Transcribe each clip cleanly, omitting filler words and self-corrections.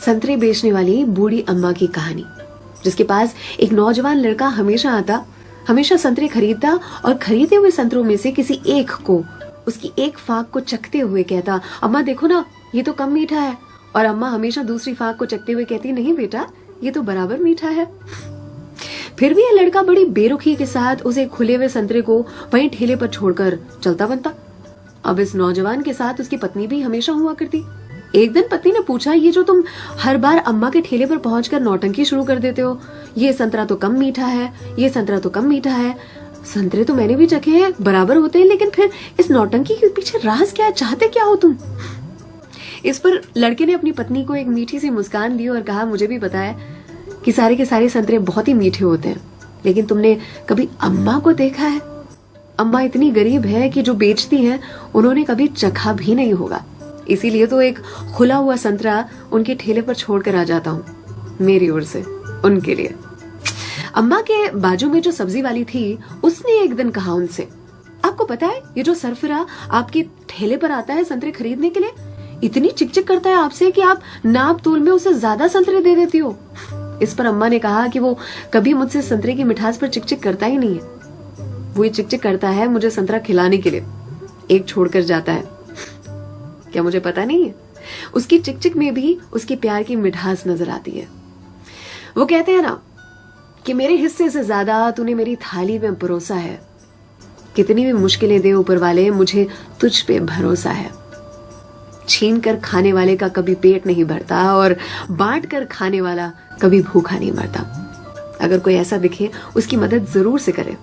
संतरे बेचने वाली बूढ़ी अम्मा की कहानी, जिसके पास एक नौजवान लड़का हमेशा आता, हमेशा संतरे खरीदता और खरीदे हुए संतरों में से किसी एक को, उसकी एक फाक को चखते हुए कहता, अम्मा देखो ना, ये तो कम मीठा है। और अम्मा हमेशा दूसरी फाक को चखते हुए कहती, नहीं बेटा, ये तो बराबर मीठा है। फिर भी यह लड़का बड़ी बेरुखी के साथ उसे खुले हुए संतरे को वहीं ठेले पर छोड़कर चलता बनता। अब इस नौजवान के साथ उसकी पत्नी भी हमेशा हुआ करती। एक दिन पत्नी ने पूछा, ये जो तुम हर बार अम्मा के ठेले पर पहुंचकर नौटंकी शुरू कर देते हो, ये संतरा तो कम मीठा है, ये संतरा तो कम मीठा है। संतरे तो मैंने भी चखे हैं, बराबर होते हैं, लेकिन फिर इस नौटंकी के पीछे राज क्या है, चाहते क्या हो तुम? इस पर लड़के ने अपनी पत्नी को एक मीठी सी मुस्कान दी और कहा, मुझे भी पता है कि सारे के सारे संतरे बहुत ही मीठे होते हैं, लेकिन तुमने कभी अम्मा को देखा है? अम्मा इतनी गरीब है कि जो बेचती हैं उन्होंने कभी चखा भी नहीं होगा, इसीलिए तो एक खुला हुआ संतरा उनके ठेले पर छोड़कर आ जाता हूँ, मेरी ओर से उनके लिए। अम्मा के बाजू में जो सब्जी वाली थी, उसने एक दिन कहा उनसे, आपको पता है ये जो सरफिरा आपके ठेले पर आता है संतरे खरीदने के लिए, इतनी चिकचिक करता है आपसे कि आप नाप तोल में उसे ज्यादा संतरे दे देती हो। इस पर अम्मा ने कहा कि वो कभी मुझसे संतरे की मिठास पर चिकचिक करता ही नहीं है, वो ये चिकचिक करता है मुझे संतरा खिलाने के लिए, एक छोड़कर जाता है। क्या मुझे पता नहीं है? उसकी चिकचिक में भी उसकी प्यार की मिठास नजर आती है। वो कहते हैं ना कि मेरे हिस्से से ज्यादा तूने मेरी थाली में परोसा है, कितनी भी मुश्किलें दे ऊपर वाले, मुझे तुझ पे भरोसा है। छीन कर खाने वाले का कभी पेट नहीं भरता और बांट कर खाने वाला कभी भूखा नहीं मरता। अगर कोई ऐसा दिखे उसकी मदद जरूर से करे,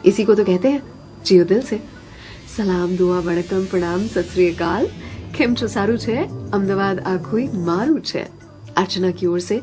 इसी को तो कहते हैं जियो दिल से। सलाम, दुआ, वणकम, प्रणाम, सत श्री अकाल, केम छो सारू छे, अहमदाबाद आखुई मारू छे। अर्चना की ओर से